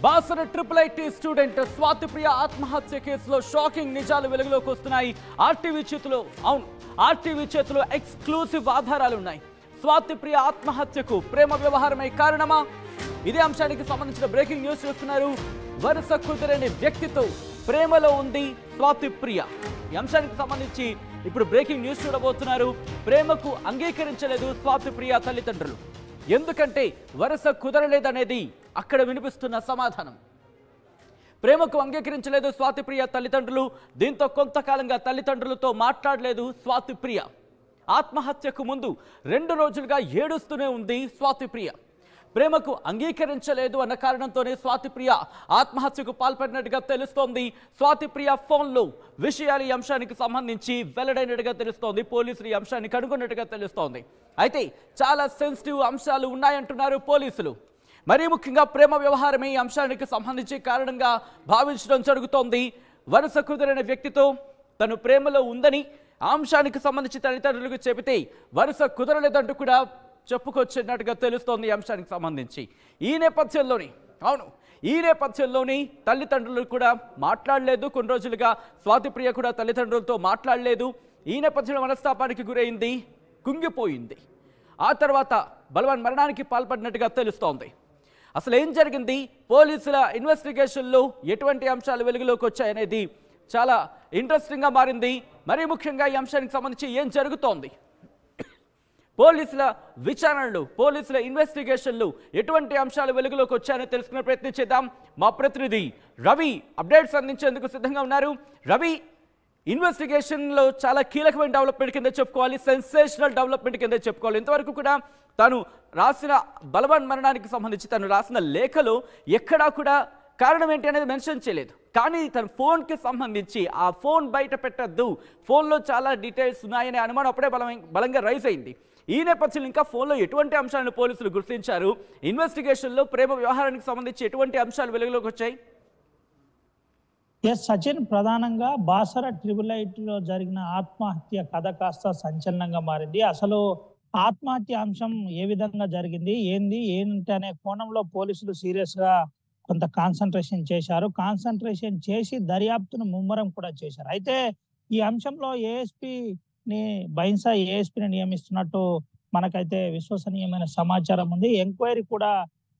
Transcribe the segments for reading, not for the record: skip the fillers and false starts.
Basara triple IT student Swathipriya ఆత్మహత్య కేసులో shocking నిజాలు వెలుగులోకి వస్తున్నాయి. ఆర్టీవీ చేతిలో ఎక్స్క్లూసివ్ ఆధారాలు ఉన్నాయి. స్వాతిప్రియ ఆత్మహత్యకు ప్రేమ వ్యవహారమై కారణమా? ఇదే అంశానికి సంబంధించిన బ్రేకింగ్ న్యూస్ చూస్తున్నారు. వరుస కుదిరని వ్యక్తితో ప్రేమలో ఉంది స్వాతిప్రియ. ఈ అంశానికి సంబంధించి ఇప్పుడు బ్రేకింగ్ న్యూస్ చూడబోతున్నారు. ప్రేమకు అంగీకరించలేదు స్వాతిప్రియ తల్లిదండ్రులు. ఎందుకంటే వరుస కుదరలేదనేది అక్కడ వినిపిస్తున్న సమాధానం. ప్రేమకు అంగీకరించలేదు స్వాతిప్రియ తల్లిదండ్రులు. దీంతో కొంతకాలంగా తల్లిదండ్రులతో మాట్లాడలేదు స్వాతిప్రియ. ఆత్మహత్యకు ముందు 2 రోజులుగా ఏడుస్తూనే ఉంది స్వాతిప్రియ. ప్రేమకు అంగీకరించలేదు అన్న కారణంతోనే స్వాతిప్రియ ఆత్మహత్యకు పాల్పడినట్టుగా తెలుస్తోంది. స్వాతిప్రియ ఫోన్లో విషయాలు ఈ అంశానికి సంబంధించి వెల్లడైనట్టుగా తెలుస్తోంది. పోలీసులు ఈ అంశాన్ని కనుగొన్నట్టుగా తెలుస్తోంది. అయితే చాలా సెన్సిటివ్ అంశాలు ఉన్నాయంటున్నారు పోలీసులు. మరీ ముఖ్యంగా ప్రేమ వ్యవహారమే ఈ అంశానికి సంబంధించి కారణంగా భావించడం జరుగుతోంది. వరుస కుదిరిన వ్యక్తితో తను ప్రేమలో ఉందని ఆ అంశానికి సంబంధించి తల్లిదండ్రులకు చెబితే వరుస కుదరలేదంటూ కూడా చెప్పుకొచ్చినట్టుగా తెలుస్తోంది ఈ అంశానికి సంబంధించి. ఈ నేపథ్యంలోని తల్లిదండ్రులు కూడా మాట్లాడలేదు. కొన్ని రోజులుగా స్వాతిప్రియ కూడా తల్లిదండ్రులతో మాట్లాడలేదు. ఈ నేపథ్యంలో మనస్తాపానికి గురైంది, కుంగిపోయింది. ఆ తర్వాత బలవన్ మరణానికి పాల్పడినట్టుగా తెలుస్తోంది. అసలు ఏం జరిగింది, పోలీసుల ఇన్వెస్టిగేషన్లో ఎటువంటి అంశాలు వెలుగులోకి వచ్చాయనేది చాలా ఇంట్రెస్టింగ్గా మారింది. మరీ ముఖ్యంగా ఈ అంశానికి సంబంధించి ఏం జరుగుతోంది, పోలీసుల విచారణలు, పోలీసుల ఇన్వెస్టిగేషన్లు ఎటువంటి అంశాలు వెలుగులోకి వచ్చాయని తెలుసుకునే ప్రయత్నం చేద్దాం. మా ప్రతినిధి రవి అప్డేట్స్ అందించేందుకు సిద్ధంగా ఉన్నారు. రవి, ఇన్వెస్టిగేషన్లో చాలా కీలకమైన డెవలప్మెంట్ కింద చెప్పుకోవాలి, సెన్సేషనల్ డెవలప్మెంట్ కింద చెప్పుకోవాలి. ఇంతవరకు కూడా తాను రాసిన బలవన్ మరణానికి సంబంధించి తను రాసిన లేఖలో ఎక్కడా కూడా కారణం ఏంటి అనేది మెన్షన్ చేయలేదు. కానీ తన ఫోన్కి సంబంధించి ఆ ఫోన్ బయట పెట్టద్దు, ఫోన్లో చాలా డీటెయిల్స్ ఉన్నాయనే అనుమానం అప్పుడే బలంగా రైజ్ అయింది. ఈ నేపథ్యంలో ఇంకా ఫోన్లో ఎటువంటి అంశాలను పోలీసులు గుర్తించారు, ఇన్వెస్టిగేషన్లో ప్రేమ వ్యవహారానికి సంబంధించి ఎటువంటి అంశాలు వెలుగులోకి వచ్చాయి? సచిన్, ప్రధానంగా బాసర ట్రిపుల్ ఐటీలో జరిగిన ఆత్మహత్య కథ కాస్త సంచలనంగా మారింది. అసలు ఆత్మహత్య అంశం ఏ విధంగా జరిగింది, ఏంటి అనే కోణంలో పోలీసులు సీరియస్ గా కొంత కాన్సన్ట్రేషన్ చేశారు. కాన్సన్ట్రేషన్ చేసి దర్యాప్తును ముమ్మరం కూడా చేశారు. అయితే ఈ అంశంలో ఏఎస్పీని నియమిస్తున్నట్టు మనకైతే విశ్వసనీయమైన సమాచారం ఉంది. ఎంక్వైరీ కూడా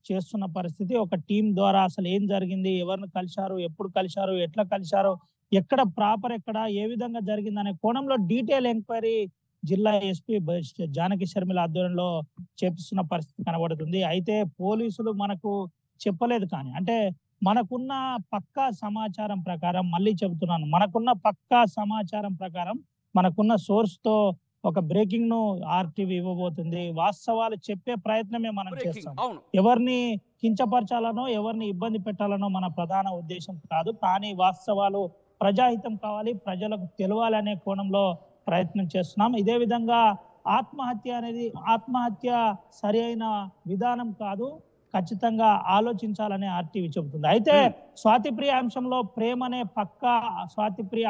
చేస్తున్న పరిస్థితి. ఒక టీం ద్వారా అసలు ఏం జరిగింది, ఎవరిని కలిశారు, ఎప్పుడు కలిశారు, ఎట్లా కలిశారు, ఎక్కడ ప్రాపర్ ఎక్కడ ఏ విధంగా జరిగింది అనే కోణంలో డీటెయిల్ ఎంక్వైరీ జిల్లా ఎస్పీ జానకి శర్మిల ఆధ్వర్యంలో చేపిస్తున్న పరిస్థితి కనబడుతుంది. అయితే పోలీసులు మనకు చెప్పలేదు, కానీ అంటే మనకున్న పక్కా సమాచారం ప్రకారం, మళ్ళీ చెబుతున్నాను, మనకున్న పక్కా సమాచారం ప్రకారం మనకున్న సోర్స్ తో ఒక బ్రేకింగ్ ను ఆర్టీవీ ఇవ్వబోతుంది. వాస్తవాలు చెప్పే ప్రయత్నమే మనం చేస్తాం. ఎవరిని కించపరచాలనో ఎవరిని ఇబ్బంది పెట్టాలనో మన ప్రధాన ఉద్దేశం కాదు. కానీ వాస్తవాలు ప్రజాహితం కావాలి, ప్రజలకు తెలవాలనే కోణంలో ప్రయత్నం చేస్తున్నాం. ఇదే విధంగా ఆత్మహత్య సరి అయిన విధానం కాదు, ఖచ్చితంగా ఆలోచించాలని ఆర్టీవీ చెబుతుంది. అయితే స్వాతిప్రియ అంశంలో ప్రేమనే పక్కా స్వాతిప్రియ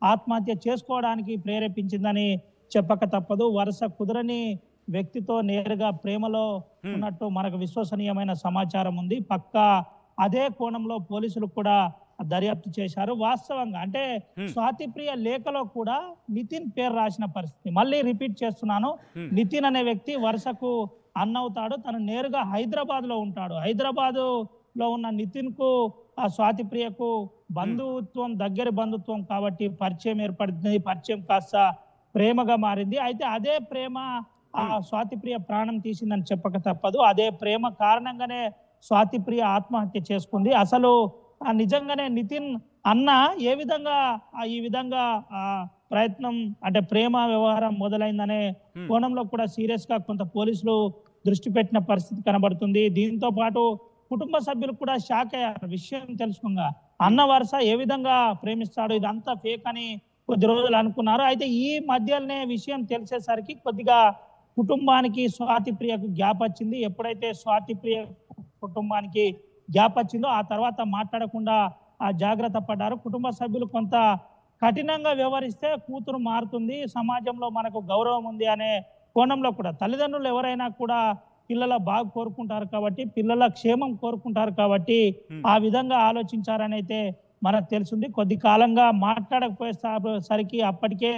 ఆత్మహత్య చేసుకోవడానికి ప్రేరేపించిందని చెప్పక తప్పదు. వరుస కుదరని వ్యక్తితో నేరుగా ప్రేమలో ఉన్నట్టు మనకు విశ్వసనీయమైన సమాచారం ఉంది. పక్కా అదే కోణంలో పోలీసులు కూడా దర్యాప్తు చేశారు. వాస్తవంగా అంటే స్వాతిప్రియ లేఖలో కూడా నితిన్ పేరు రాసిన పరిస్థితి. మళ్ళీ రిపీట్ చేస్తున్నాను, నితిన్ అనే వ్యక్తి వరుసకు అన్నవుతాడు. తను నేరుగా హైదరాబాద్ లో ఉంటాడు. హైదరాబాద్ లో ఉన్న నితిన్ కు ఆ స్వాతిప్రియకు దగ్గర బంధుత్వం కాబట్టి పరిచయం ఏర్పడుతుంది. పరిచయం కాస్త ప్రేమగా మారింది. అయితే అదే ప్రేమ ఆ స్వాతిప్రియ ప్రాణం తీసిందని చెప్పక తప్పదు. అదే ప్రేమ కారణంగానే స్వాతిప్రియ ఆత్మహత్య చేసుకుంది. అసలు నిజంగానే నితిన్ అన్న ఏ విధంగా ఈ విధంగా ప్రయత్నం, అంటే ప్రేమ వ్యవహారం మొదలైందనే కోణంలో కూడా సీరియస్ గా కొంత పోలీసులు దృష్టి పెట్టిన పరిస్థితి కనబడుతుంది. దీంతో పాటు కుటుంబ సభ్యులు కూడా షాక్ అయ్యారు విషయం తెలుసుకున్నా. అన్న వరుస ఏ విధంగా ప్రేమిస్తాడు, ఇదంతా ఫేక్ అని కొద్ది రోజులు అనుకున్నారు. అయితే ఈ మధ్యలోనే విషయం తెలిసేసరికి కొద్దిగా కుటుంబానికి స్వాతిప్రియకు గ్యాప్ వచ్చింది. ఎప్పుడైతే స్వాతిప్రియ కుటుంబానికి గ్యాప్ వచ్చిందో ఆ తర్వాత మాట్లాడకుండా జాగ్రత్త పడ్డారు. కుటుంబ సభ్యులు కొంత కఠినంగా వ్యవహరిస్తే కూతురు మారుతుంది, సమాజంలో మనకు గౌరవం ఉంది అనే కోణంలో కూడా తల్లిదండ్రులు ఎవరైనా కూడా పిల్లల బాగు కోరుకుంటారు కాబట్టి, పిల్లల క్షేమం కోరుకుంటారు కాబట్టి ఆ విధంగా ఆలోచించారని అయితే మనకు తెలుస్తుంది. కొద్ది కాలంగా మాట్లాడకపోయేసరికి అప్పటికే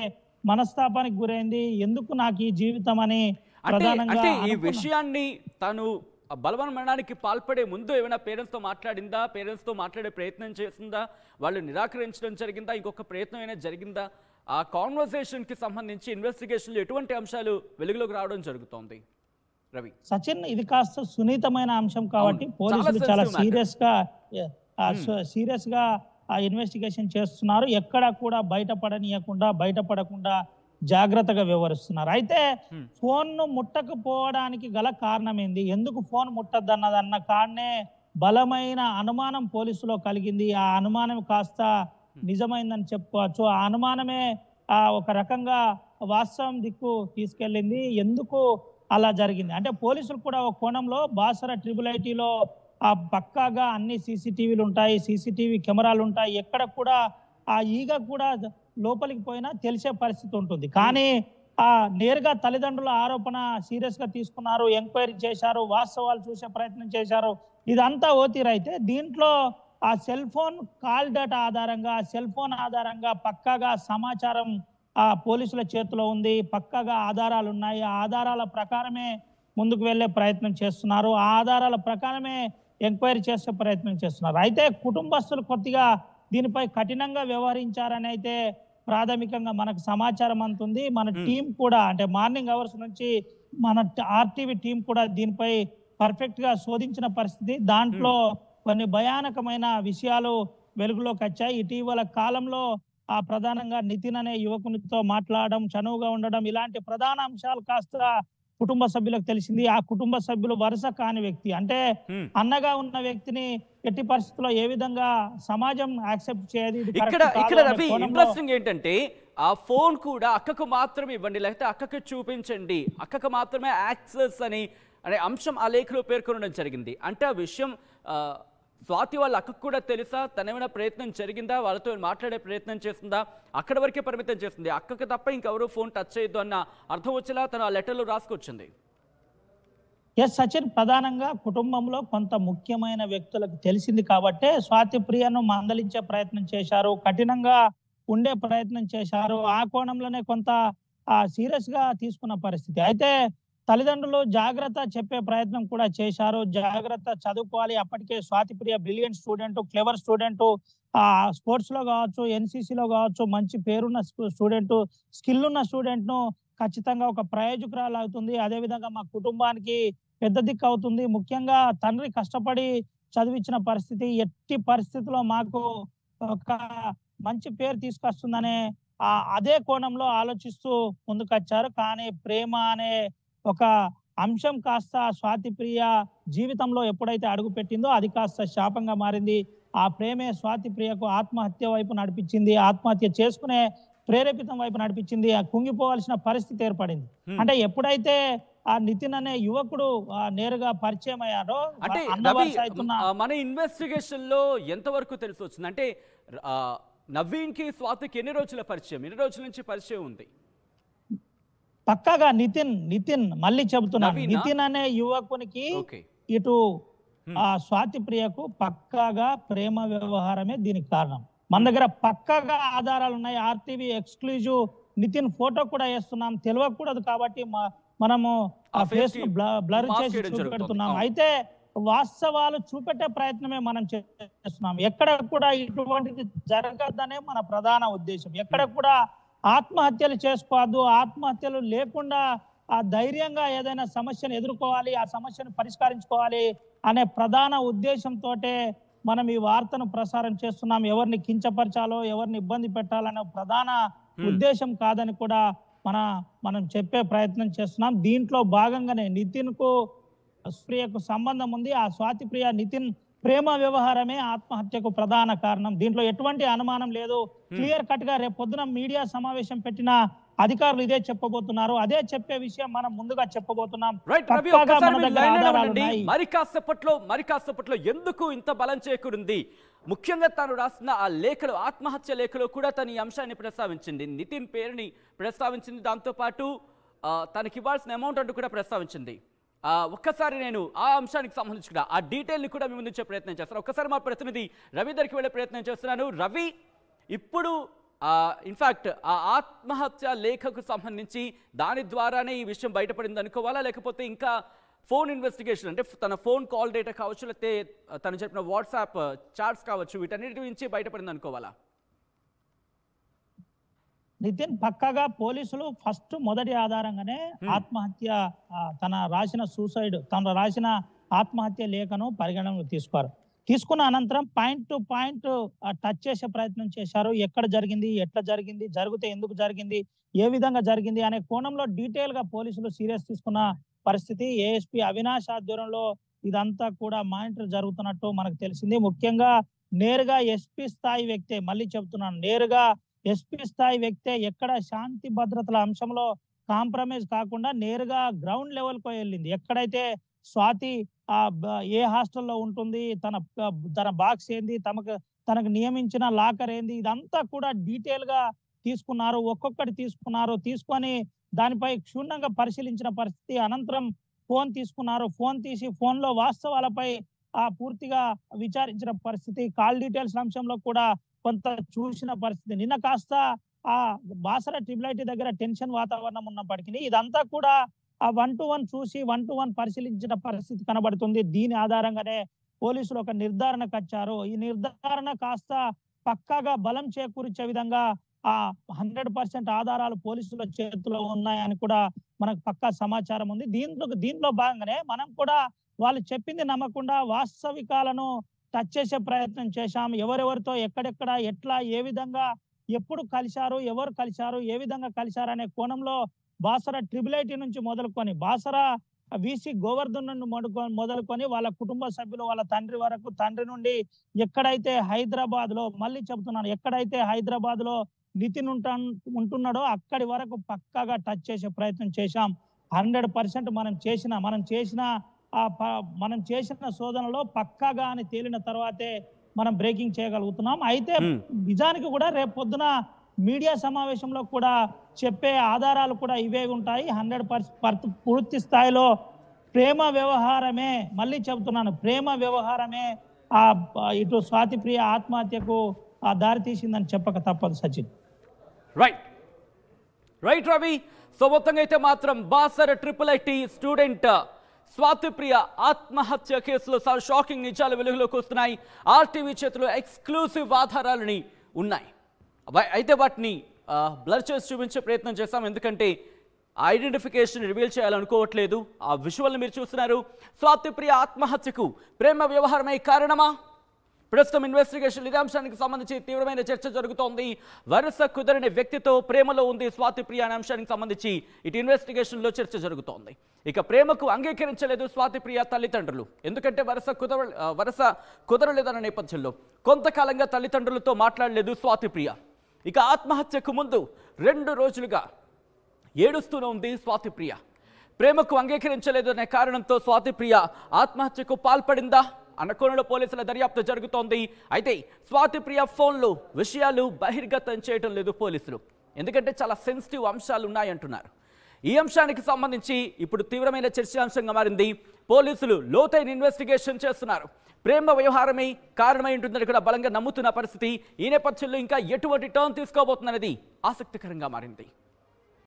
మనస్తాపానికి గురైంది. ఎందుకు నాకు ఈ జీవితం అని ప్రధానంగా అంటే ఈ విషయాన్ని తను బలవన్మరణానికి పాల్పడే ముందు ఏమైనా పేరెంట్స్తో మాట్లాడిందా? పేరెంట్స్తో మాట్లాడే ప్రయత్నం చేసిందా? వాళ్ళు నిరాకరించడం జరిగిందా? ఇంకొక ప్రయత్నం అయినా జరిగిందా? ఆ కాన్వర్సేషన్కి సంబంధించి ఇన్వెస్టిగేషన్లో ఎటువంటి అంశాలు వెలుగులోకి రావడం జరుగుతోంది రవి? సచిన్, ఇది కాస్త సున్నితమైన అంశం కాబట్టి పోలీసులు చాలా సీరియస్ గా ఆ ఇన్వెస్టిగేషన్ చేస్తున్నారు. ఎక్కడ కూడా బయటపడకుండా జాగ్రత్తగా వ్యవహరిస్తున్నారు. అయితే ఫోన్ ను ముట్టకపోవడానికి గల కారణం ఏంది? ఎందుకు ఫోన్ ముట్టద్దన్నదన్న కాడనే బలమైన అనుమానం పోలీసులో కలిగింది. ఆ అనుమానం కాస్త నిజమైందని చెప్పుకోవచ్చు. ఆ అనుమానమే ఒక రకంగా వాస్తవం దిక్కు తీసుకెళ్ళింది. ఎందుకు అలా జరిగింది అంటే పోలీసులు కూడా ఒక కోణంలో బాసర IIITలో పక్కాగా అన్ని సీసీటీవీలు ఉంటాయి, సీసీటీవీ కెమెరాలు ఉంటాయి. ఎక్కడ కూడా ఆ ఈగ కూడా లోపలికి పోయినా తెలిసే పరిస్థితి ఉంటుంది. కానీ నేరుగా తల్లిదండ్రుల ఆరోపణ సీరియస్ గా తీసుకున్నారు, ఎంక్వైరీ చేశారు, వాస్తవాలు చూసే ప్రయత్నం చేశారు. ఇదంతా ఓతీరైతే దీంట్లో ఆ సెల్ ఫోన్ కాల్ డేటా ఆధారంగా, సెల్ ఫోన్ ఆధారంగా పక్కాగా సమాచారం పోలీసుల చేతిలో ఉంది, పక్కాగా ఆధారాలు ఉన్నాయి. ఆ ఆధారాల ప్రకారమే ముందుకు వెళ్లే ప్రయత్నం చేస్తున్నారు. ఆ ఆధారాల ప్రకారమే ఎంక్వైరీ చేసే ప్రయత్నం చేస్తున్నారు. అయితే కుటుంబస్తులు కొద్దిగా దీనిపై కఠినంగా వ్యవహరించారని అయితే ప్రాథమికంగా మనకు సమాచారం అందుతుంది. మన టీం కూడా అంటే మార్నింగ్ అవర్స్ నుంచి మన RTV టీం కూడా దీనిపై పర్ఫెక్ట్ గా శోధించిన పరిస్థితి. దాంట్లో కొన్ని భయానకమైన విషయాలు వెలుగులోకి వచ్చాయి. ఇటీవల కాలంలో ప్రధానంగా నితిన్ అనే యువకునితో మాట్లాడడం, చనువుగా ఉండడం, ఇలాంటి ప్రధాన అంశాలు కాస్త కుటుంబ సభ్యులకు తెలిసింది. ఆ కుటుంబ సభ్యులు వరుస కాని వ్యక్తి అంటే అన్నగా ఉన్న వ్యక్తిని ఎట్టి పరిస్థితుల్లో ఏ విధంగా సమాజం యాక్సెప్ట్ చేయదు. ఇక్కడ రవి ఇంట్రెస్టింగ్ ఏంటంటే ఆ ఫోన్ కూడా అక్కకు మాత్రమే ఇవ్వండి, లేకపోతే అక్కకు చూపించండి, అక్కకు మాత్రమే యాక్సెస్ అనే అంశం ఆ లేఖలో పేర్కొనడం జరిగింది. అంటే ఆ విషయం స్వాతి వాళ్ళ అక్కకు కూడా తెలుసా? తనేమైనా ప్రయత్నం జరిగిందా? వాళ్ళతో మాట్లాడే ప్రయత్నం చేస్తుందా? అక్కడి వరకే పరిమితం చేస్తుంది. అక్కకు తప్ప ఇంకెవరూ ఫోన్ టచ్ చేయొద్దు అన్న అర్థం వచ్చేలా తను ఆ లెటర్లో రాసుకొచ్చింది. ఎస్ సచిన్, ప్రధానంగా కుటుంబంలో కొంత ముఖ్యమైన వ్యక్తులకు తెలిసింది కాబట్టే స్వాతి ప్రియను మందలించే ప్రయత్నం చేశారు, కఠినంగా ఉండే ప్రయత్నం చేశారు. ఆ కోణంలోనే కొంత సీరియస్ గా తీసుకున్న పరిస్థితి. అయితే తల్లిదండ్రులు జాగ్రత్త చెప్పే ప్రయత్నం కూడా చేశారు. జాగ్రత్త చదువుకోవాలి. అప్పటికే Swathi Priya brilliant student, clever student, sports లో కావచ్చు, NCCలో కావచ్చు మంచి పేరున్న స్టూడెంట్, స్కిల్ ఉన్న స్టూడెంట్ ను ఖచ్చితంగా ఒక ప్రయోజకురాలు అవుతుంది. అదేవిధంగా మా కుటుంబానికి పెద్ద దిక్కు అవుతుంది. ముఖ్యంగా తండ్రి కష్టపడి చదివించిన పరిస్థితి, ఎట్టి పరిస్థితిలో మాకు ఒక మంచి పేరు తీసుకొస్తుందనే అదే కోణంలో ఆలోచిస్తూ ముందుకొచ్చారు. కానీ ప్రేమ అనే ఒక అంశం కాస్త స్వాతి ప్రియ జీవితంలో ఎప్పుడైతే అడుగు పెట్టిందో అది కాస్త శాపంగా మారింది. ఆ ప్రేమే స్వాతి ప్రియకు ఆత్మహత్య వైపు నడిపించింది, ఆత్మహత్య చేసుకునే ప్రేరేపితం వైపు నడిపించింది. కుంగిపోవాల్సిన పరిస్థితి ఏర్పడింది. అంటే ఎప్పుడైతే ఆ నితిన్ అనే యువకుడు నేరుగా పరిచయం అయ్యారో అంటే మన ఇన్వెస్టిగేషన్ లో ఎంతవరకు తెలిసి వచ్చింది అంటే నవీన్ కి స్వాతికి ఎన్ని రోజుల పరిచయం, ఎన్ని రోజుల నుంచి పరిచయం ఉంది? పక్కాగా నితిన్ మళ్ళీ చెబుతున్నా, నితిన్ అనే యువకునికి ఇటు స్వాతి ప్రియకు పక్కాగా ప్రేమ వ్యవహారమే దీనికి కారణం. మన దగ్గర పక్కాగా ఆధారాలు ఉన్నాయి. RTV ఎక్స్క్లూజివ్ నితిన్ ఫోటో కూడా వేస్తున్నాం. తెలియకూడదు కాబట్టి మనము ఆ ఫేస్ ను బ్లర్ చేసి చూపెడుతున్నాం. అయితే వాస్తవాలు చూపెట్టే ప్రయత్నమే మనం చేస్తున్నాం. ఎక్కడ కూడా ఇటువంటిది జరగద్దనే మన ప్రధాన ఉద్దేశం. ఎక్కడ కూడా ఆత్మహత్యలు చేసుకోవద్దు, ఆత్మహత్యలు లేకుండా ధైర్యంగా ఏదైనా సమస్యను ఎదుర్కోవాలి, ఆ సమస్యను పరిష్కరించుకోవాలి అనే ప్రధాన ఉద్దేశంతో మనం ఈ వార్తను ప్రసారం చేస్తున్నాం. ఎవరిని కించపరచాలో, ఎవరిని ఇబ్బంది పెట్టాలనే ప్రధాన ఉద్దేశం కాదని కూడా మనం చెప్పే ప్రయత్నం చేస్తున్నాం. దీంట్లో భాగంగానే నితిన్ కు ప్రియకు సంబంధం ఉంది. ఆ స్వాతి ప్రియ నితిన్ ప్రేమ వ్యవహారమే ఆత్మహత్యకు ప్రధాన కారణం. దీంట్లో ఎటువంటి అనుమానం లేదు. క్లియర్ కట్ గా రేపు పొద్దున మీడియా సమావేశం పెట్టిన అధికారులు ఇదే చెప్పబోతున్నారు. అదే చెప్పే విషయం మనం ముందుగా చెప్పబోతున్నాం. మరి కాసేపట్లో ఎందుకు ఇంత బలం చేకూరింది? ముఖ్యంగా తాను రాసిన ఆ లేఖలో, ఆత్మహత్య లేఖలో కూడా తను ఈ అంశాన్ని ప్రస్తావించింది, నితిన్ పేరుని ప్రస్తావించింది. దాంతో పాటు తనకి ఇవ్వాల్సిన అమౌంట్ అంటూ కూడా ప్రస్తావించింది. ఒక్కసారి నేను ఆ అంశానికి సంబంధించి కూడా ఆ డీటెయిల్ని కూడా మీ ముందు ఇచ్చే ప్రయత్నం చేస్తాను. ఒక్కసారి మా ప్రతినిధి రవి దగ్గరికి వెళ్ళే ప్రయత్నం చేస్తున్నాను. రవి, ఇప్పుడు ఇన్ఫ్యాక్ట్ ఆ ఆత్మహత్య లేఖకు సంబంధించి దాని ద్వారానే ఈ విషయం బయటపడింది అనుకోవాలా, లేకపోతే ఇంకా ఫోన్ ఇన్వెస్టిగేషన్ అంటే తన ఫోన్ కాల్ డేటా కావచ్చు, లేకపోతే తను చెప్పిన వాట్సాప్ చాట్స్ కావచ్చు, వీటన్నిటి నుంచి బయటపడింది అనుకోవాలా? నితిన్, పక్కగా పోలీసులు మొదటి ఆధారంగానే ఆత్మహత్య, తను రాసిన ఆత్మహత్య లేఖను పరిగణనలోకి తీసుకున్న అనంతరం పాయింట్ టు పాయింట్ టచ్ చేసే ప్రయత్నం చేశారు. ఎక్కడ జరిగింది, ఎట్లా జరిగింది, జరిగితే ఎందుకు జరిగింది, ఏ విధంగా జరిగింది అనే కోణంలో డీటెయిల్ గా పోలీసులు సీరియస్ తీసుకున్న పరిస్థితి. ఏఎస్పీ అవినాష్ ఆధ్వర్యంలో ఇదంతా కూడా మానిటర్ జరుగుతున్నట్టు మనకు తెలిసింది. ముఖ్యంగా నేరుగా ఎస్పీ స్థాయి వ్యక్తే, మళ్ళీ చెప్తున్నాను, నేరుగా ఎస్పీ స్థాయి వ్యక్తే ఎక్కడ శాంతి భద్రతల అంశంలో కాంప్రమైజ్ కాకుండా నేరుగా గ్రౌండ్ లెవెల్ కు వెళ్ళింది. ఎక్కడైతే స్వాతి ఏ హాస్టల్లో ఉంటుంది, తన బాక్స్ ఏంది, తనకు నియమించిన లాకర్ ఏంది, ఇదంతా కూడా డీటెయిల్ గా తీసుకున్నారు. ఒక్కొక్కటి తీసుకొని దానిపై క్షుణ్ణంగా పరిశీలించిన పరిస్థితి. అనంతరం ఫోన్ తీసుకున్నారు. ఫోన్ తీసి ఫోన్ లో వాస్తవాలపై పూర్తిగా విచారించిన పరిస్థితి. కాల్ డీటెయిల్స్ అంశంలో కూడా కొంత చూసిన పరిస్థితి. నిన్న కాస్త ఆ బాసర ట్రిబుల్ దగ్గర టెన్షన్ వాతావరణం ఉన్నప్పటికీ ఇదంతా కూడా ఆ 1-to-1 చూసి 1-to-1 పరిశీలించిన పరిస్థితి కనబడుతుంది. దీని ఆధారంగానే పోలీసులు ఒక నిర్ధారణకు వచ్చారు. ఈ నిర్ధారణ కాస్త పక్కాగా బలం చేకూర్చే విధంగా 100% ఆధారాలు పోలీసుల చేతిలో ఉన్నాయని కూడా మనకు పక్కా సమాచారం ఉంది. దీంట్లో భాగంగానే మనం కూడా వాళ్ళు చెప్పింది నమ్మకుండా వాస్తవికాలను టచ్ చేసే ప్రయత్నం చేశాం. ఎవరెవరితో ఎక్కడెక్కడ ఎట్లా ఏ విధంగా ఎప్పుడు కలిశారు, ఎవరు కలిశారు, ఏ విధంగా కలిశారు అనే కోణంలో బాసర ట్రిబుల్ నుంచి మొదలుకొని బాసర వీసీ గోవర్ధన్ నుండి మొదలుకొని వాళ్ళ కుటుంబ సభ్యులు, వాళ్ళ తండ్రి వరకు, తండ్రి నుండి ఎక్కడైతే హైదరాబాద్ లో, మళ్ళీ చెబుతున్నాను, ఎక్కడైతే హైదరాబాద్ లో నితిన్ ఉంటున్నాడో అక్కడి వరకు పక్కాగా టచ్ చేసే ప్రయత్నం చేశాం. 100% మనం చేసిన శోధనలో పక్కాగా అని తేలిన తర్వాతే మనం బ్రేకింగ్ చేయగలుగుతున్నాం. అయితే నిజానికి కూడా రేపు పొద్దున మీడియా సమావేశంలో కూడా చెప్పే ఆధారాలు కూడా ఇవే ఉంటాయి. 100% పూర్తి స్థాయిలో ప్రేమ వ్యవహారమే, మళ్ళీ చెబుతున్నాను, ప్రేమ వ్యవహారమే ఇటు స్వాతిప్రియ ఆత్మహత్యకు దారి తీసిందని చెప్పక తప్పదు. సచిన్, రైట్ రవి. సో మొత్తంగా అయితే మాత్రం బాసర ట్రిపుల్ స్టూడెంట్ స్వాతిప్రియ ఆత్మహత్య కేసులో షాకింగ్ నిజాలు వెలుగులోకి వస్తున్నాయి. ఆర్టీవీ చేతిలో ఎక్స్క్లూసివ్ ఆధారాలని ఉన్నాయి. అయితే వాటిని బ్లర్ చేసి చూపించే ప్రయత్నం చేస్తాం, ఎందుకంటే ఐడెంటిఫికేషన్ రివీల్ చేయాలనుకోవట్లేదు. ఆ విజువల్ని మీరు చూస్తున్నారు. స్వాతిప్రియ ఆత్మహత్యకు ప్రేమ వ్యవహారమే కారణమా? ప్రస్తుతం ఇన్వెస్టిగేషన్ ఇదే అంశానికి సంబంధించి తీవ్రమైన చర్చ జరుగుతోంది. వరుస కుదరని వ్యక్తితో ప్రేమలో ఉంది స్వాతిప్రియ అనే అంశానికి సంబంధించి ఇటు ఇన్వెస్టిగేషన్లో చర్చ జరుగుతోంది. ఇక ప్రేమకు అంగీకరించలేదు స్వాతిప్రియ తల్లిదండ్రులు. ఎందుకంటే వరుస కుదరలేదన్న నేపథ్యంలో కొంతకాలంగా తల్లిదండ్రులతో మాట్లాడలేదు స్వాతిప్రియ. ఇక ఆత్మహత్యకు ముందు 2 రోజులుగా ఏడుస్తూనే ఉంది స్వాతిప్రియ. ప్రేమకు అంగీకరించలేదు అనే కారణంతో స్వాతిప్రియ ఆత్మహత్యకు పాల్పడిందా అన్న కోణంలో పోలీసుల దర్యాప్తు జరుగుతోంది. అయితే స్వాతిప్రియ ఫోన్లో విషయాలు బహిర్గతం చేయడం లేదు పోలీసులు, ఎందుకంటే చాలా సెన్సిటివ్ అంశాలు ఉన్నాయంటున్నారు. ఈ అంశానికి సంబంధించి ఇప్పుడు తీవ్రమైన చర్చాంశంగా మారింది. పోలీసులు లోతైన ఇన్వెస్టిగేషన్ చేస్తున్నారు. ప్రేమ వ్యవహారమే కారణమై ఉంటుందని కూడా బలంగా నమ్ముతున్న పరిస్థితి. ఈ నేపథ్యంలో ఇంకా ఎటువంటి టర్న్ తీసుకోబోతుందనేది ఆసక్తికరంగా మారింది.